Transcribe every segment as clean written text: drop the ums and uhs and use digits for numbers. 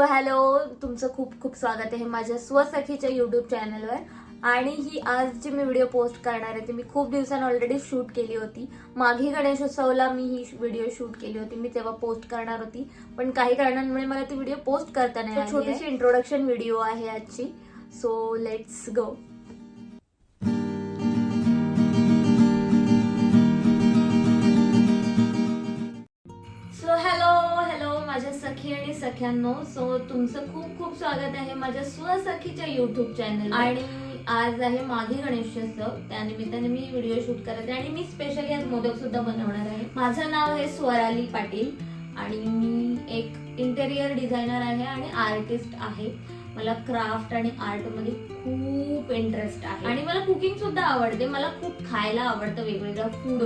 Hello, तुमचं खूप खूप स्वागत आहे माझ्या स्वसखीच्या यूट्यूब चॅनलवर. आणि ही आज जी मी व्हिडिओ पोस्ट करणार आहे ती मी खूप दिवसांनी ऑलरेडी शूट केली होती. मागे गणेशोत्सवला मी ही व्हिडिओ शूट केली होती. मी तेव्हा पोस्ट करणार होती, पण काही कारणांमुळे मला ती व्हिडिओ पोस्ट करता नाही आली. छोटीशी इंट्रोडक्शन व्हिडिओ आहे आजची. So let's go. हॅलो माझ्या सखी आणि सख्यांनो. सो तुमचं खूप खूप स्वागत आहे माझ्या स्वसखीच्या युट्यूब चॅनल. आणि आज आहे माघी गणेशोत्सव, त्यानिमित्ताने मी व्हिडिओ शूट करत आहे आणि मी स्पेशली आज मोदक सुद्धा बनवणार आहे. माझं नाव आहे स्वराली पाटील आणि मी एक इंटेरियर डिझायनर आहे आणि आर्टिस्ट आहे. मला क्राफ्ट आणि आर्ट मध्ये खूप इंटरेस्ट आहे आणि मला कुकिंग सुद्धा आवडते. मला खूप खायला आवडतं वेगवेगळं फूड,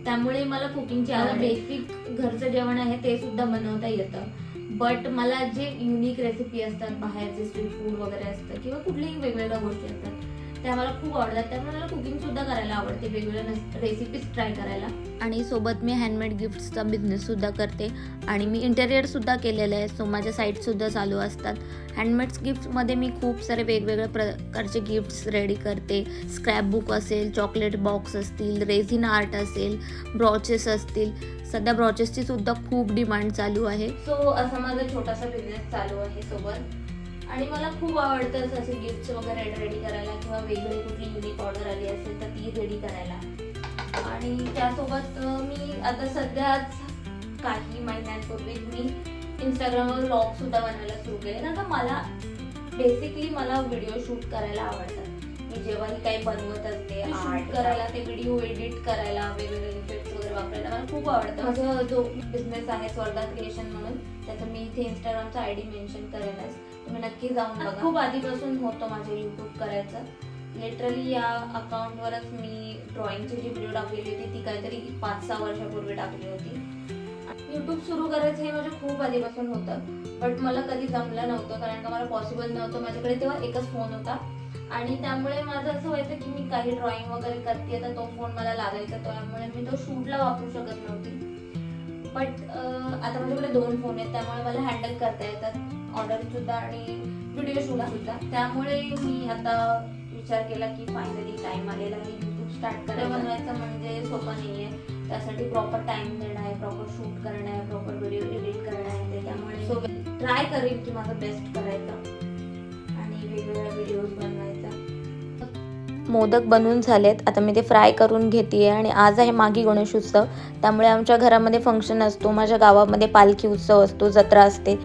त्यामुळे मला कुकिंगची आवड. बेसिक घरचं जेवण आहे ते सुद्धा बनवता येतं, बट मला जे युनिक रेसिपी असतात, बाहेरचे स्ट्रीट फूड वगैरे असतं किंवा कुठल्याही वेगवेगळ्या गोष्टी असतात त्या मला खूप आवडतात. त्यामुळे मला कुकिंग सुद्धा करायला आवडते, वेगवेगळ्या रेसिपीज ट्राय करायला. आणि सोबत मी हँडमेड गिफ्ट्सचा बिझनेस सुद्धा करते आणि मी इंटेरियर सुद्धा केलेलं आहे. सो माझ्या साईट सुद्धा चालू असतात. हँडमेड्स गिफ्टमध्ये मी खूप सारे वेगवेगळ्या प्रकारचे गिफ्ट्स रेडी करते. स्क्रॅप बुक असेल, चॉकलेट बॉक्स असतील, रेझिन आर्ट असेल, ब्रॉचेस असतील. सध्या ब्रॉचेसची सुद्धा खूप डिमांड चालू आहे. सो असा माझा छोटासा बिझनेस चालू आहे सोबत. आणि मला खूप आवडतं असे गिफ्ट्स वगैरे रेडी करायला किंवा वेगळी कुठली युनिक ऑर्डर आली असेल तर ती रेडी करायला. आणि त्यासोबत मी आता सध्याच काही महिन्यांपूर्वी मी इंस्टाग्रामवर व्लॉग सुद्धा बनवायला सुरू केले. कारण का मला बेसिकली व्हिडिओ शूट करायला आवडतात. मी जेव्हाही काही बनवत असते शूट करायला, ते व्हिडिओ एडिट करायला, वेगवेगळे इफेक्ट्स वगैरे वापरायला मला खूप आवडतं. माझा जो बिझनेस आहे स्वर्धा क्रिएशन म्हणून, त्याचं मी इथे इंस्टाग्रामचा आयडी मेन्शन करेनच, तुम्ही नक्की जाऊन बघा. खूप आधीपासून होतं माझं युट्यूब करायचं. लिटरली या अकाउंटवरच मी ड्रॉइंगची जी व्हिडिओ टाकलेली होती ती काहीतरी 5-6 वर्षापूर्वी टाकली होती. युट्यूब सुरू करायचं हे माझं खूप आधीपासून होतं, बट मला कधी जमलं नव्हतं कारण का मला पॉसिबल नव्हतं. माझ्याकडे तेव्हा एकच फोन होता आणि त्यामुळे माझं असं व्हायचं की मी काही ड्रॉइंग वगैरे करते तर तो फोन मला लागायचा, त्यामुळे मी तो शूटला वापरू शकत नव्हती. बट आता माझ्याकडे 2 फोन आहेत, त्यामुळे मला हँडल करता येतात ऑर्डर सुद्धा आणि व्हिडिओ शूट सुद्धा. त्यामुळे मी आता विचार केला की फायनली टाइम आलेला आहे युट्यूब स्टार्ट करायला. बनवायचं म्हणजे सोपं नाहीये, त्यासाठी प्रॉपर टाइम देणं आहे, प्रॉपर शूट करणं आहे, प्रॉपर व्हिडिओ एडिट करणं आहे. त्यामुळे ट्राय करेन की माझं बेस्ट करायचं आणि वेगवेगळ्या व्हिडिओज बनवायचा. मोदक बनवून झालेत, आता मी ते फ्राय करून घेते. आणि आज आहे माघी गणेशोत्सव, त्यामुळे आमच्या घरामध्ये फंक्शन असतो. माझ्या गावामध्ये पालखी उत्सव असतो, जत्रा असते.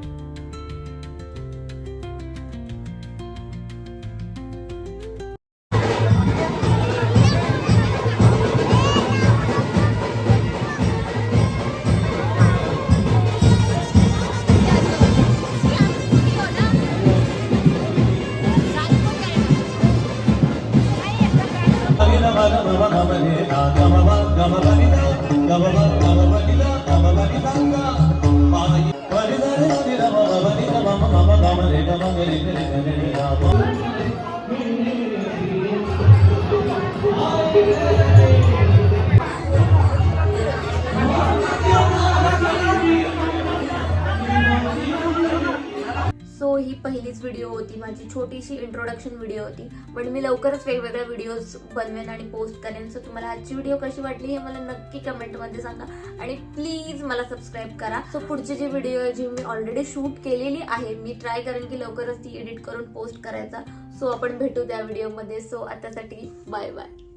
सो ही पहिलीच व्हिडिओ होती माझी, छोटीशी इंट्रोडक्शन व्हिडिओ होती. पण मी लवकरच वेगवेगळ्या व्हिडिओज बनवेन आणि पोस्ट करेन. सो तुम्हाला आजची व्हिडिओ कशी वाटली हे मला नक्की कमेंटमध्ये सांगा आणि प्लीज मला सबस्क्राईब करा. सो पुढची जी व्हिडिओ आहे जी मी ऑलरेडी शूट केलेली आहे, मी ट्राय करेन की लवकरच ती एडिट करून पोस्ट करायचा. सो आपण भेटू त्या व्हिडिओमध्ये. सो आतासाठी बाय बाय.